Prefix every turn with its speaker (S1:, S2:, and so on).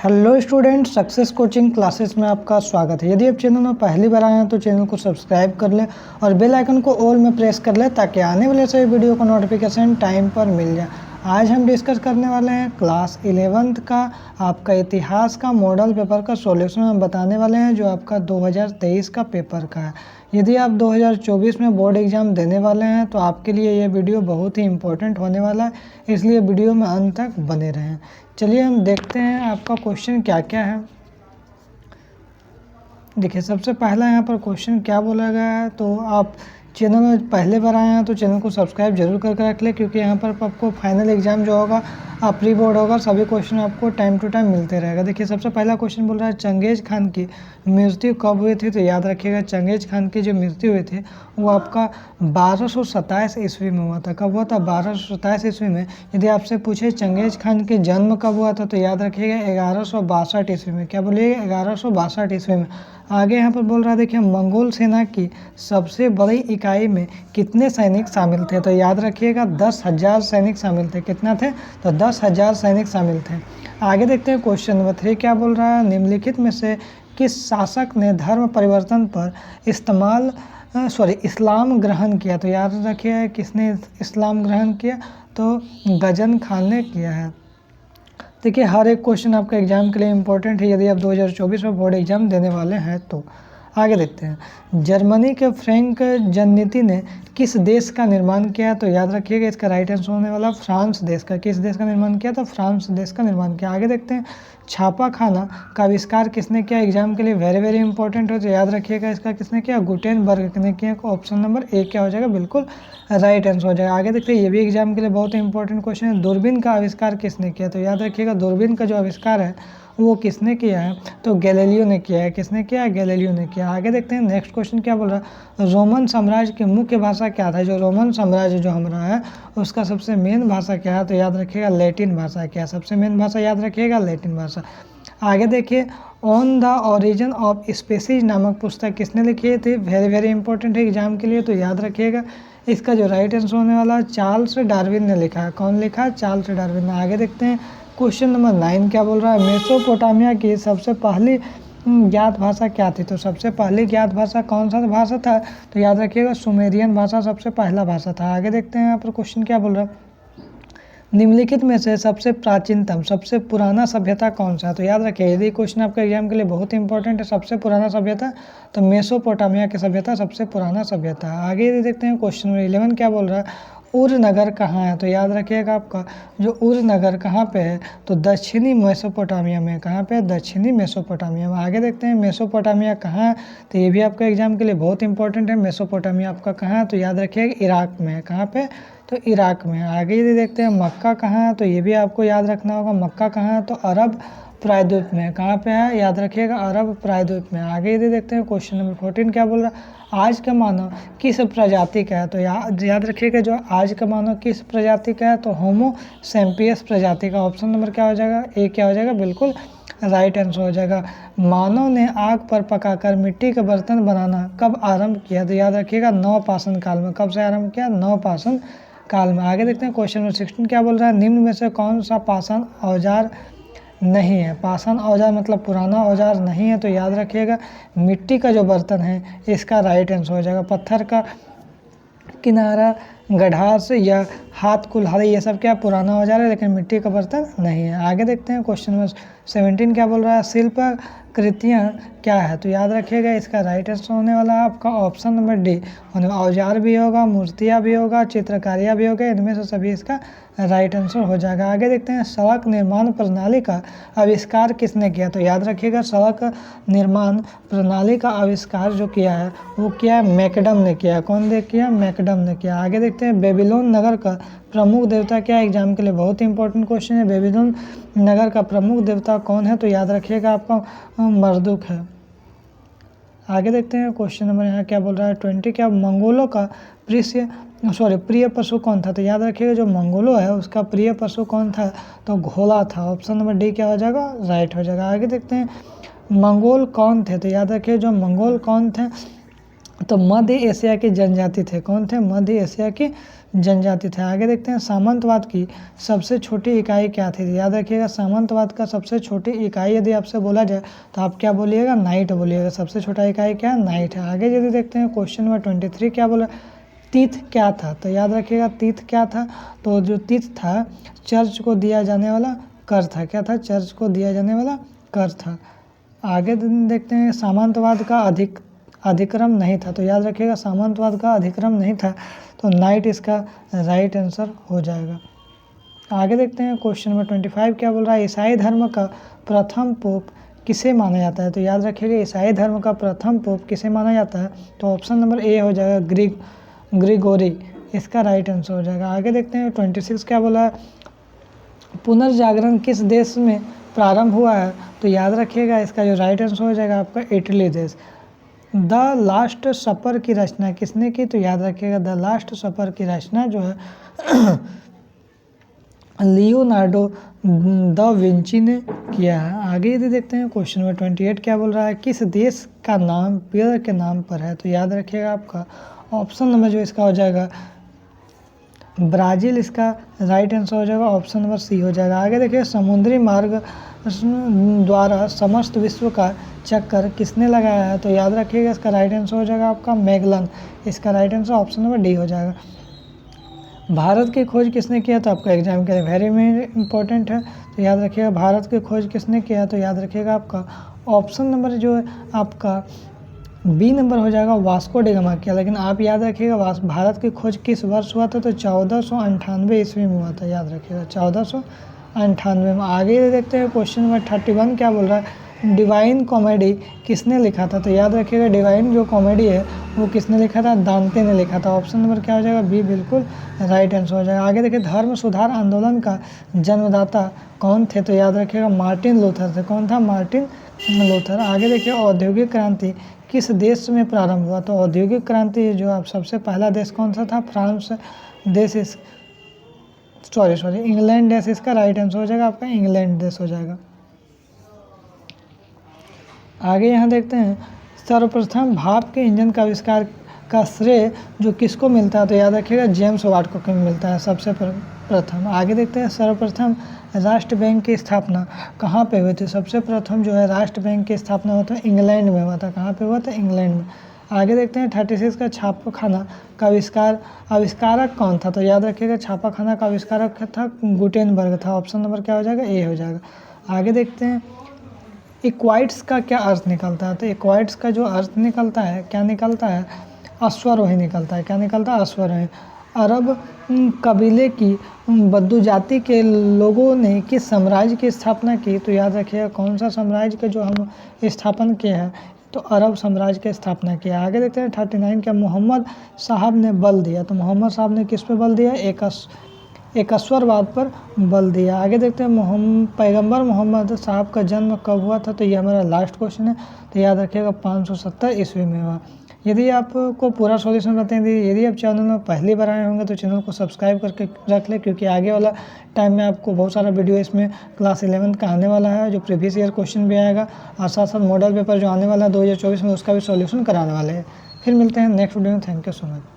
S1: Hello student, success coaching classes में आपका स्वागत है। यदि आप चैनल में पहली बार आए हैं तो चैनल को सब्सक्राइब कर लें और बेल आइकन को ऑल में प्रेस कर लें ताकि आने वाले सभी वीडियो का नोटिफिकेशन टाइम पर मिल जाए। आज हम डिस्कस करने वाले हैं क्लास 11th का आपका इतिहास का मॉडल पेपर का सॉल्यूशन हम बताने वाले हैं, जो आपका 2023 का पेपर का है। यदि आप 2024 में बोर्ड एग्ज़ाम देने वाले हैं तो आपके लिए ये वीडियो बहुत ही इम्पोर्टेंट होने वाला है, इसलिए वीडियो में अंत तक बने रहें। चलिए हम देखते हैं आपका क्वेश्चन क्या क्या है। देखिए, सबसे पहला यहाँ पर क्वेश्चन क्या बोला गया है, तो आप चैनल में पहले बार आए हैं तो चैनल को सब्सक्राइब जरूर करके रख लें, क्योंकि यहाँ पर आपको फाइनल एग्जाम जो होगा प्री बोर्ड होगा, सभी क्वेश्चन आपको टाइम टू टाइम मिलते रहेगा। देखिए, सबसे पहला क्वेश्चन बोल रहा है चंगेज खान की मृत्यु कब हुई थी। तो याद रखिएगा, चंगेज खान की जो मृत्यु हुई थी वो आपका 1227 ईस्वी में हुआ था। कब हुआ था? 1227 ईस्वी में। यदि आपसे पूछे चंगेज खान के जन्म कब हुआ था तो याद रखिएगा 1162 ईस्वी में। क्या बोलिएगा? 1162 ईस्वी में। आगे यहाँ पर बोल रहा है, देखिए, मंगोल सेना की सबसे बड़ी इकाई में कितने सैनिक शामिल थे। तो याद रखिएगा 10,000 सैनिक शामिल थे। कितना थे? तो 10,000 सैनिक शामिल थे। आगे देखते हैं क्वेश्चन नंबर 3 क्या बोल रहा है। निम्नलिखित में से किस शासक ने धर्म परिवर्तन पर इस्लाम ग्रहण किया। तो याद रखिए किसने इस्लाम ग्रहण किया, तो गजन खान ने किया है। देखिए, हर एक क्वेश्चन आपका एग्जाम के लिए इम्पोर्टेंट है यदि आप 2024 में बोर्ड एग्जाम देने वाले हैं तो। आगे देखते हैं, जर्मनी के फ्रैंक जननीति ने किस देश का निर्माण किया। तो याद रखिएगा इसका राइट आंसर होने वाला फ्रांस देश का। किस देश का निर्माण किया? तो फ्रांस देश का निर्माण किया। आगे देखते हैं, छापा खाना का आविष्कार किसने किया। एग्जाम के लिए वेरी वेरी इंपॉर्टेंट है, तो याद रखिएगा इसका किसने किया? गुटेनबर्ग ने किया। ऑप्शन नंबर ए क्या हो जाएगा? बिल्कुल राइट आंसर हो जाएगा। आगे देखते हैं, ये भी एग्जाम के लिए बहुत इंपॉर्टेंट क्वेश्चन है, दूरबीन का आविष्कार किसने किया। तो याद रखिएगा दूरबीन का जो आविष्कार है वो किसने किया है? तो गैलीलियो ने किया है। किसने किया? गैलीलियो ने किया। आगे देखते हैं, नेक्स्ट क्वेश्चन क्या बोल रहा है। रोमन साम्राज्य की मुख्य भाषा क्या था। जो रोमन साम्राज्य जो हमारा है उसका सबसे मेन भाषा क्या है। तो याद रखिएगा लैटिन भाषा। क्या सबसे मेन भाषा? याद रखिएगा लैटिन भाषा। आगे देखिए, on the origin of species नामक पुस्तक किसने लिखी थी। वेरी वेरी इंपॉर्टेंट है एग्जाम के लिए, तो याद रखिएगा इसका जो राइट आंसर होने वाला है चार्ल्स डार्विन ने लिखा है। कौन लिखा है? चार्ल्स डार्विन ने। आगे देखते हैं, क्वेश्चन नंबर 9 क्या बोल रहा है। मेसोपोटामिया की सबसे पहली ज्ञात भाषा क्या थी। तो सबसे पहली ज्ञात भाषा कौन सा भाषा था? तो याद रखिएगा सुमेरियन भाषा सबसे पहला भाषा था। आगे देखते हैं यहाँ पर क्वेश्चन क्या बोल रहा है। निम्नलिखित में से सबसे प्राचीनतम सबसे पुराना सभ्यता कौन सा है। तो याद रखिए यदि क्वेश्चन आपके एग्जाम के लिए बहुत इंपॉर्टेंट है, सबसे पुराना सभ्यता तो मेसोपोटामिया की सभ्यता सबसे पुराना सभ्यता। आगे यदि देखते हैं क्वेश्चन नंबर 11 क्या बोल रहा है। उर नगर कहाँ है। तो याद रखिएगा आपका जो उर नगर कहाँ पे है, तो दक्षिणी मेसोपोटामिया में। कहाँ पे है? दक्षिणी मेसोपोटामिया में। आगे देखते हैं मेसोपोटामिया कहाँ है, तो ये भी आपका एग्जाम के लिए बहुत इंपॉर्टेंट है। मेसोपोटामिया आपका कहाँ है? तो याद रखिएगा इराक में है। कहाँ पे? तो इराक में। आगे यदि देखते हैं मक्का कहाँ है, तो ये भी आपको याद रखना होगा। मक्का कहाँ है? तो अरब प्रायद्वीप में। कहाँ पे है? याद रखिएगा अरब प्रायद्वीप में। आगे यदि देखते हैं क्वेश्चन नंबर 14 क्या बोल रहा है। आज का मानव किस प्रजाति का है। तो याद रखिएगा जो आज का मानव किस प्रजाति का है, तो होमो सैम्पियस प्रजाति का। ऑप्शन नंबर क्या हो जाएगा? ए क्या हो जाएगा? बिल्कुल राइट आंसर हो जाएगा। मानव ने आग पर पकाकर मिट्टी के बर्तन बनाना कब आरंभ किया। तो याद रखिएगा नवपाषाण काल में। कब से आरंभ किया? नवपाषाण काल में। आगे देखते हैं क्वेश्चन नंबर 16 क्या बोल रहा है। निम्न में से कौन सा पाषाण औजार नहीं है। पाषाण औजार मतलब पुराना औजार नहीं है, तो याद रखिएगा मिट्टी का जो बर्तन है इसका राइट आंसर हो जाएगा। पत्थर का किनारा, गढ़ास या हाथ कुल्हाड़ी, ये सब क्या पुराना औजार है, लेकिन मिट्टी का बर्तन नहीं है। आगे देखते हैं क्वेश्चन नंबर 17 क्या बोल रहा है। शिल्प कृतियाँ क्या है। तो याद रखिएगा इसका राइट आंसर होने वाला है आपका ऑप्शन नंबर डी। औजार भी होगा, मूर्तियाँ भी होगा, चित्रकारियाँ भी होगा, इनमें से सभी इसका राइट आंसर हो जाएगा। आगे देखते हैं, सड़क निर्माण प्रणाली का आविष्कार किसने किया। तो याद रखिएगा सड़क निर्माण प्रणाली का आविष्कार जो किया है वो क्या है? मैकडम ने किया। कौन ने किया? मैकडम ने किया। आगे देखते हैं, बेबीलोन नगर का प्रमुख देवता क्या है। एग्जाम के लिए बहुत इंपॉर्टेंट क्वेश्चन है। बेबीलोन नगर का प्रमुख देवता कौन है। तो याद रखिएगा आपका मर्दुक है। आगे देखते हैं क्वेश्चन नंबर यहाँ क्या बोल रहा है 20 क्या। मंगोलों का प्रिय पशु कौन था। तो याद रखिएगा जो मंगोलों है उसका प्रिय पशु कौन था, तो घोड़ा था। ऑप्शन नंबर डी क्या हो जाएगा? राइट हो जाएगा। आगे देखते हैं, मंगोल कौन थे। तो याद रखिए जो मंगोल कौन थे, तो मध्य एशिया की जनजाति थे। कौन थे? मध्य एशिया की जनजाति थे। आगे देखते हैं सामंतवाद की सबसे छोटी इकाई क्या थी। याद रखिएगा सामंतवाद का सबसे छोटी इकाई यदि आपसे बोला जाए तो आप क्या बोलिएगा, नाइट बोलिएगा। सबसे छोटा इकाई क्या है, नाइट है। आगे यदि देखते हैं क्वेश्चन नंबर 23 क्या बोला, तीर्थ क्या था। तो याद रखिएगा तीर्थ क्या था, तो जो तीर्थ था चर्च को दिया जाने वाला कर था। क्या था, चर्च को दिया जाने वाला कर था। आगे देखते हैं सामंतवाद का अधिक्रम नहीं था। तो याद रखिएगा सामंतवाद का अधिक्रम नहीं था, तो नाइट इसका राइट आंसर हो जाएगा। आगे देखते हैं क्वेश्चन नंबर 25 क्या बोल रहा है, ईसाई धर्म का प्रथम पोप किसे माना जाता है। तो याद रखिएगा ईसाई धर्म का प्रथम पोप किसे माना जाता है, तो ऑप्शन नंबर ए हो जाएगा, ग्रिगोरी इसका राइट आंसर हो जाएगा। आगे देखते हैं 26 क्या बोला है, पुनर्जागरण किस देश में प्रारंभ हुआ है। तो याद रखिएगा इसका जो राइट आंसर हो जाएगा आपका इटली देश। द लास्ट सपर की रचना किसने की। तो याद रखिएगा द लास्ट सपर की रचना जो है लियोनार्डो द विंची ने किया है। आगे यदि देखते हैं क्वेश्चन नंबर 28 क्या बोल रहा है, किस देश का नाम पेड़ के नाम पर है। तो याद रखिएगा आपका ऑप्शन नंबर जो इसका हो जाएगा ब्राज़ील इसका राइट आंसर हो जाएगा, ऑप्शन नंबर सी हो जाएगा। आगे देखिए समुद्री मार्ग द्वारा समस्त विश्व का चक्कर किसने लगाया है। तो याद रखिएगा इसका राइट आंसर हो जाएगा आपका मैगलन, इसका right answer option number D हो जाएगा। भारत की खोज किसने किया, तो आपका एग्जाम के लिए वेरी इंपॉर्टेंट है। तो याद रखिएगा भारत की खोज किसने किया, तो याद रखिएगा आपका ऑप्शन नंबर जो है आपका बी नंबर हो जाएगा, वास्को डी गामा किया। लेकिन आप याद रखिएगा भारत की खोज किस वर्ष हुआ था, तो 1498 ईस्वी में हुआ था। याद रखिएगा 1498 में। आगे देखते हैं क्वेश्चन नंबर 31 क्या बोल रहा है, डिवाइन कॉमेडी किसने लिखा था। तो याद रखिएगा डिवाइन जो कॉमेडी है वो किसने लिखा था, दांते ने लिखा था। ऑप्शन नंबर क्या हो जाएगा, बी बिल्कुल राइट आंसर हो जाएगा। आगे देखिए धर्म सुधार आंदोलन का जन्मदाता कौन थे। तो याद रखिएगा मार्टिन लूथर थे। कौन था, मार्टिन लूथर। आगे देखिए औद्योगिक क्रांति किस देश में प्रारंभ हुआ। तो औद्योगिक क्रांति जो आप सबसे पहला देश कौन सा था, फ्रांस देश इंग्लैंड देश इसका राइट आंसर हो जाएगा आपका, इंग्लैंड देश हो जाएगा। आगे यहाँ देखते हैं सर्वप्रथम भाप के इंजन का आविष्कार का श्रेय जो किसको मिलता है। तो याद रखिएगा जेम्स वाट को मिलता है सबसे प्रथम। आगे देखते हैं सर्वप्रथम राष्ट्र बैंक की स्थापना कहाँ पे हुई थी। सबसे प्रथम जो है राष्ट्र बैंक की स्थापना हुआ था इंग्लैंड में हुआ था। कहाँ पे हुआ था, इंग्लैंड में। आगे देखते हैं 36 का छापाखाना का आविष्कारक कौन था। तो याद रखिएगा छापाखाना का आविष्कारक था गुटेनबर्ग था। ऑप्शन नंबर क्या हो जाएगा, ए हो जाएगा। आगे देखते हैं इक्वाइट्स का क्या अर्थ निकलता है। तो इक्वाइट्स का जो अर्थ निकलता है, क्या निकलता है, अश्वारोही निकलता है। क्या निकलता है, अश्वारोही। अरब कबीले की बद्दू जाति के लोगों ने किस साम्राज्य की स्थापना की। तो याद रखिएगा कौन सा साम्राज्य के जो हम स्थापन किए हैं, तो अरब साम्राज्य की स्थापना किया। आगे देखते हैं 39 क्या मोहम्मद साहब ने बल दिया। तो मोहम्मद साहब ने किस पे बल दिया, एकस्वरवाद पर बल दिया। आगे देखते हैं पैगंबर मोहम्मद साहब का जन्म कब हुआ था। तो ये हमारा लास्ट क्वेश्चन है। तो याद रखिएगा 570 ईस्वी में हुआ। यदि आपको पूरा सॉल्यूशन बताएं दी, यदि आप चैनल में पहली बार आए होंगे तो चैनल को सब्सक्राइब करके रख लें, क्योंकि आगे वाला टाइम में आपको बहुत सारा वीडियो इसमें क्लास 11 का आने वाला है, जो प्रीवियस ईयर क्वेश्चन भी आएगा, और साथ साथ मॉडल पेपर जो आने वाला है 2024 में उसका भी सॉल्यूशन कराने वाले हैं। फिर मिलते हैं नेक्स्ट वीडियो में। Thank you so much.